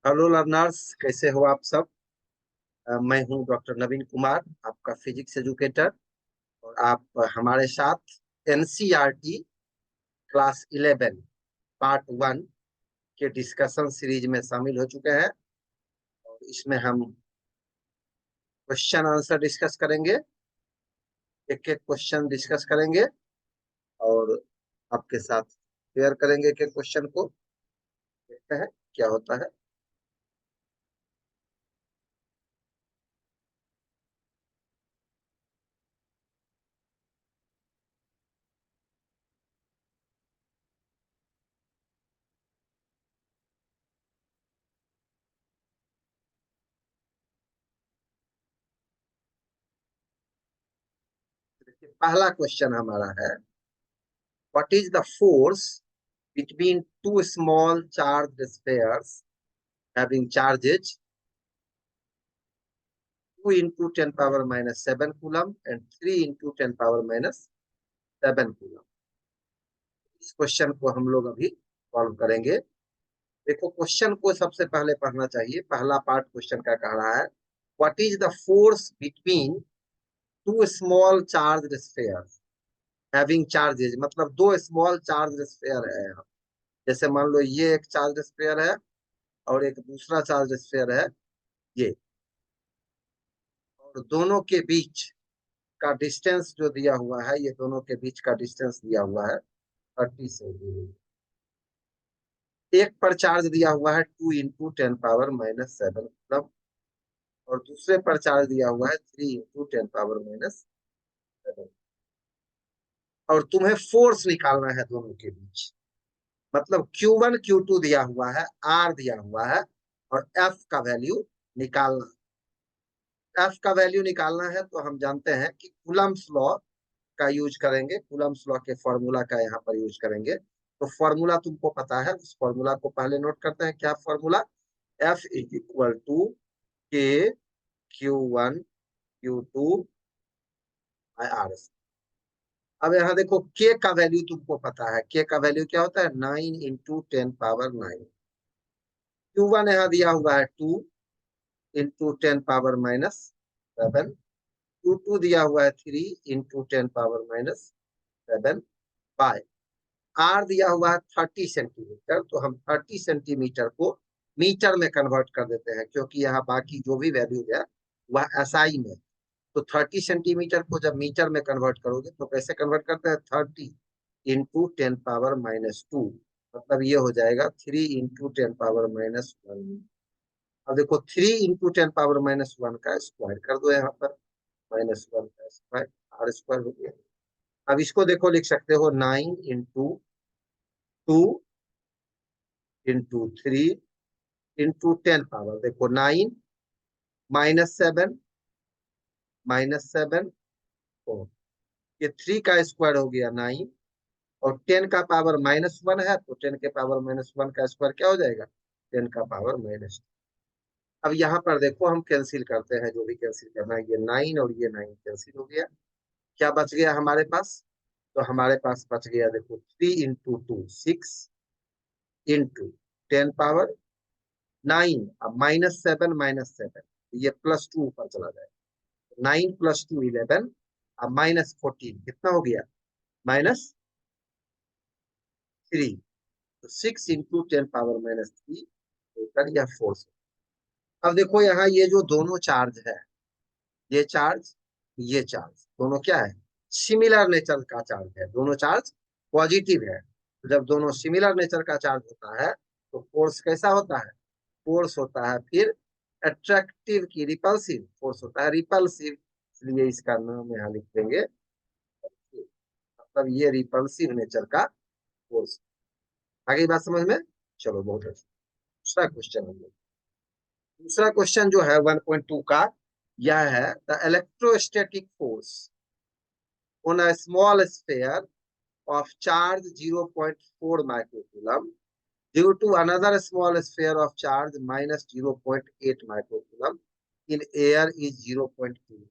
Hello learners, कैसे हो आप सब। मैं हूं डॉक्टर नवीन कुमार, आपका फिजिक्स एजुकेटर। और आप हमारे साथ एनसीईआरटी क्लास 11 पार्ट 1 के डिस्कशन सीरीज में शामिल हो चुके हैं। और इसमें हम क्वेश्चन आंसर डिस्कस करेंगे, एक एक क्वेश्चन डिस्कस करेंगे और आपके साथ शेयर करेंगे एक एक क्वेश्चन को। देखते हैं क्या होता है। देखिए, पहला क्वेश्चन हमारा है, what is the force between two small charged spheres having charges 2 into 10 power minus 7 coulomb and 3 into 10 power minus 7 coulomb। इस क्वेश्चन को हम लोग अभी सॉल्व करेंगे। देखो, क्वेश्चन को सबसे पहले पढ़ना चाहिए। पहला पार्ट क्वेश्चन का कह रहा है, what is the force between two small charged spheres having charges, मतलब दो स्मॉल चार्ज्ड स्फेयर है। जैसे मान लो ये एक चार्ज स्फेयर है और एक दूसरा चार्ज स्फेयर है ये, और दोनों के बीच का डिस्टेंस जो दिया हुआ है, ये दोनों के बीच का डिस्टेंस दिया हुआ है 30 सेंटीमीटर। एक पर चार्ज दिया हुआ है 2 इंटू 10 पावर माइनस 7 कूलम, और दूसरे पर चार्ज दिया हुआ है 3 इंटू 10 पावर माइनस 7। और तुम्हें फोर्स निकालना है दोनों के बीच, मतलब Q1 Q2 दिया हुआ है, R दिया हुआ है, और F का वैल्यू निकालना। F का वैल्यू निकालना है तो हम जानते हैं कि कूलम्स लॉ का यूज करेंगे। कूलम्स लॉ के फॉर्मूला का यहाँ पर यूज करेंगे। तो फॉर्मूला तुमको पता है, उस फॉर्मूला को पहले नोट करते हैं। क्या formula? F is equal to K Q1 Q2 bye are. अब यहाँ देखो, के का वैल्यू तुमको पता है। के का वैल्यू क्या होता है? 9 इंटू 10 पावर 9। Q1 यहाँ दिया हुआ है 2 इंटू 10 पावर माइनस 7। Q2 दिया हुआ है 3 into 10 power minus 7 by R दिया हुआ है 30 सेंटीमीटर। तो हम 30 सेंटीमीटर को मीटर में कन्वर्ट कर देते हैं, क्योंकि यहाँ बाकी जो भी वैल्यू है वह एसआई में। तो 30 सेंटीमीटर को जब मीटर में कन्वर्ट करोगे तो कैसे कन्वर्ट करते हैं? 30 इंटू 10 पावर माइनस 2, मतलब ये हो जाएगा 3 इंटू 10 पावर माइनस 1। अब देखो, 3 इंटू 10 पावर माइनस 1 का स्क्वायर कर दो यहाँ पर, -1 का स्क्वायर, आर स्क्वायर हो गया। अब इसको देखो, लिख सकते हो 9 इंटू 2 इंटू 3 इंटू 10 पावर। देखो 9 -7 -7 ये 3 का स्क्वायर हो गया 9, और 10 का पावर -1 है तो 10 के पावर -1 का स्क्वायर क्या हो जाएगा? 10 का पावर-। अब यहाँ पर देखो, हम कैंसिल करते हैं, जो भी कैंसिल करना है। ये 9 और ये 9 कैंसिल हो गया। क्या बच गया हमारे पास? तो हमारे पास बच गया, देखो, 3 इंटू 2 6 इंटू 10 पावर 9। अब -7 -7 ये +2 ऊपर चला जाएगा। 9 + 2 11, अब -14 कितना हो गया? -3। तो 6 इंटू 10 पावर-3 होकर यह फोर्स। अब देखो यहाँ ये जो दोनों चार्ज है, ये चार्ज ये चार्ज दोनों क्या है? सिमिलर नेचर का चार्ज है। दोनों चार्ज पॉजिटिव है। तो जब दोनों सिमिलर नेचर का चार्ज होता है तो फोर्स कैसा होता है? फोर्स होता है फिर अट्रैक्टिव की रिपल्सिव फोर्स होता है, रिपल्सिव। इसलिए इसका नाम यहाँ लिख देंगे, मतलब ये रिपल्सिव नेचर का फोर्स। आगे बात समझ में? चलो, बहुत अच्छा। दूसरा क्वेश्चन हम लोग, दूसरा क्वेश्चन जो है 1.2 का, यह है, the electrostatic force on a small sphere of charge 0.4 microcoulomb due to another small sphere of charge -0.8 microcoulomb in air is 0.2।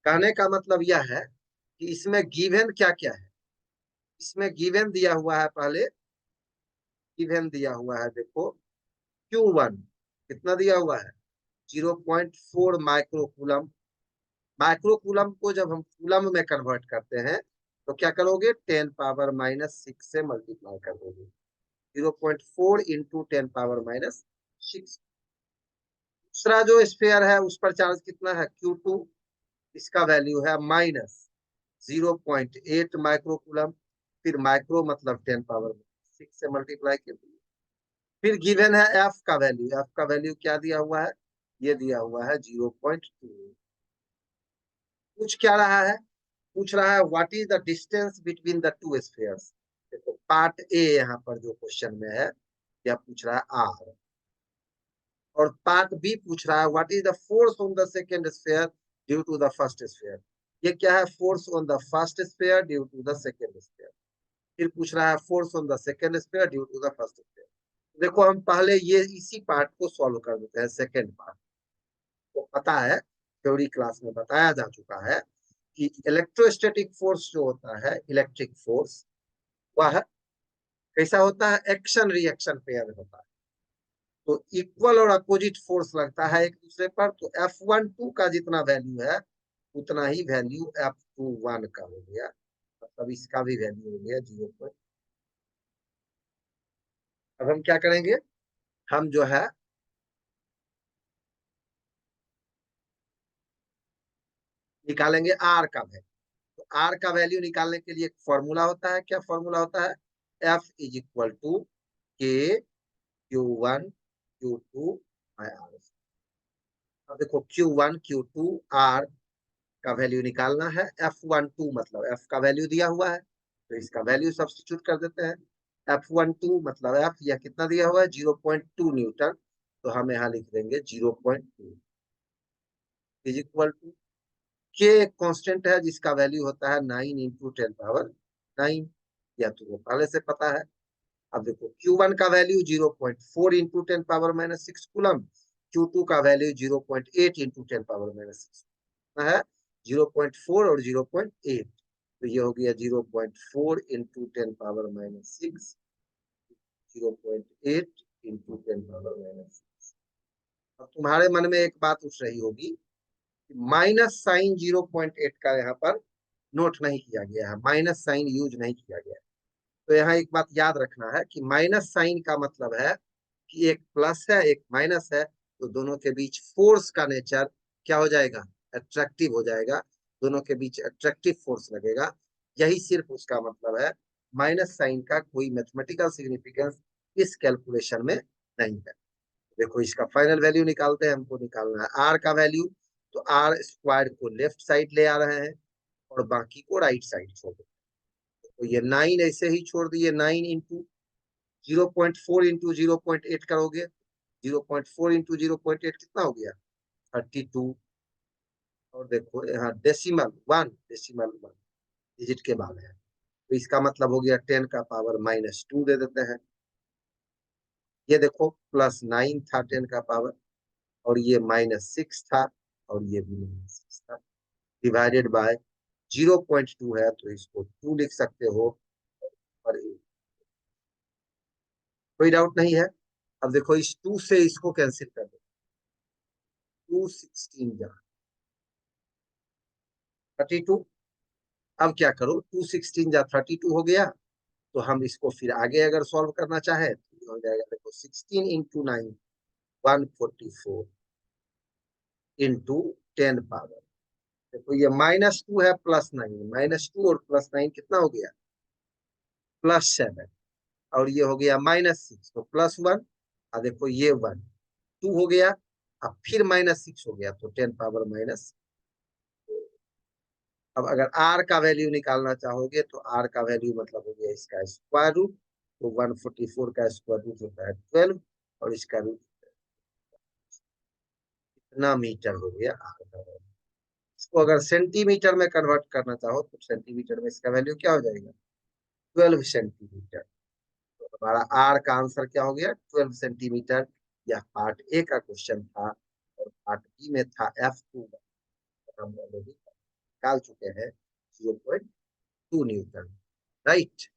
कहने का मतलब यह है कि इसमें गिवन क्या क्या है। इसमें गिवन दिया हुआ है, पहले गिवन दिया हुआ है, देखो, Q1 कितना दिया हुआ है 0.4 माइक्रोकूलम। माइक्रोकूलम को जब हम कूलम में कन्वर्ट करते हैं तो क्या करोगे 10⁻⁻6 से मल्टीप्लाई कर दोगे। 0.4 इंटू 10⁻⁻6। दूसरा जो स्फीयर है उस पर चार्ज कितना है Q2, इसका वैल्यू है -0.8 माइक्रोकूलम। फिर माइक्रो मतलब 10⁻6 से मल्टीप्लाई कर दिए। फिर गिवन है एफ का वैल्यू। एफ का वैल्यू क्या दिया हुआ है, ये दिया हुआ है 0.2। पूछ क्या रहा है, पूछ रहा है what is the distance between the two spheres. देखो पार्ट ए यहाँ पर जो क्वेश्चन में है यह पूछ रहा है आर, और पार्ट बी पूछ रहा है what is the force on the second sphere due to the first sphere. ये क्या है, force on the first sphere due to the second sphere. फिर पूछ रहा है force on the second sphere due to the first sphere. देखो हम पहले ये इसी पार्ट को सॉल्व कर देते हैं। सेकंड पार्ट को पता है, थ्योरी क्लास में बताया जा चुका है कि इलेक्ट्रोस्टैटिक फोर्स जो होता है, इलेक्ट्रिक फोर्स, वह कैसा होता है, एक्शन रिएक्शन पेयर होता है। तो इक्वल और अपोजिट फोर्स लगता है एक दूसरे पर। तो F12 का जितना वैल्यू है उतना ही वैल्यू F21 का हो गया, मतलब इसका भी वैल्यू हो गया 0। अब हम क्या करेंगे, हम जो है निकालेंगे आर का वैल्यू। तो आर का वैल्यू निकालने के लिए एक फॉर्मूला होता है। क्या फॉर्मूला होता है, F is equal to K Q1 Q2 bye are. अब देखो Q1 Q2 आर का वैल्यू निकालना है। F12 मतलब एफ का वैल्यू दिया हुआ है तो इसका वैल्यू सब्स्टिट्यूट कर देते हैं। F12 मतलब एफ यह कितना दिया हुआ है 0.2 न्यूटन, तो हम यहाँ लिख देंगे 0.2 इज इक्वल टू के। एक कांस्टेंट है जिसका वैल्यू होता है 9 इंटू 10⁻9, या तो वो पहले से पता है। अब देखो Q1 का वैल्यू 0.4 इंटू 10⁻⁻6 कूलम, Q2 का वैल्यू 0.8 इंटू 10⁻⁻6 है, 0.4 और 0.8। तो ये हो गया 0.4 इंटू 10⁻⁻6, 0.8 इंटू 10⁻⁻6। अब तुम्हारे मन में एक बात उठ रही होगी, माइनस साइन 0.8 का यहाँ पर नोट नहीं किया गया है, माइनस साइन यूज नहीं किया गया है। तो यहाँ एक बात याद रखना है कि माइनस साइन का मतलब है कि एक प्लस है एक माइनस है, तो दोनों के बीच फोर्स का नेचर क्या हो जाएगा, अट्रैक्टिव हो जाएगा। दोनों के बीच अट्रैक्टिव फोर्स लगेगा, यही सिर्फ उसका मतलब है। माइनस साइन का कोई मैथमेटिकल सिग्निफिकेंस इस कैलकुलेशन में नहीं है। देखो इसका फाइनल वैल्यू निकालते हैं, हमको निकालना है आर का वैल्यू। तो आर स्क्वायर को लेफ्ट साइड ले आ रहे हैं और बाकी को राइट साइड छोड़ देते हैं। तो ये 9 ऐसे ही छोड़ दिए, 9 इंटू 0.4 इंटू 0.8 करोगे, 0.4 इंटू 0.8 कितना हो गया 32। और देखो यहाँ डेसिमल वन डिजिट के बाद है, तो इसका मतलब हो गया 10⁻⁻2 दे देते हैं। ये देखो +9 था 10 का पावर, और ये -6 था, और ये भी -6 था, डिवाइडेड बाय 0.2 है तो इसको 2 लिख सकते हो। और कोई डाउट नहीं है। अब देखो इस 2 से इसको कैंसिल कर दो, 2 16 जा 32। अब क्या करो, 2 16 जा 32 हो गया। तो हम इसको फिर आगे अगर सॉल्व करना चाहे तो ये हो जाएगा, देखो 16 इंटू 9 144 इंटू 10 पावर। देखो ये -2 है +9, -2 और +9 कितना हो गया +7, और ये हो गया -6 तो +1। और देखो ये 2 हो गया, अब फिर -6 हो गया तो 10 पावर-। अब अगर आर का वैल्यू निकालना चाहोगे तो आर का वैल्यू मतलब हो गया इसका स्क्वायर रूट। तो 144 का स्क्वायर रूट होता है 12, और इसका रूट कितना मीटर हो गया आर का वैल्यू। इसको अगर सेंटीमीटर में कन्वर्ट करना चाहो तो सेंटीमीटर में इसका वैल्यू क्या हो जाएगा 12 सेंटीमीटर। तो हमारा आर का आंसर क्या हो गया 12 सेंटीमीटर। यह पार्ट ए का क्वेश्चन था, और पार्ट बी में था F2। हम ऑलरेडी निकाल चुके हैं 0.2 न्यूटन, राइट।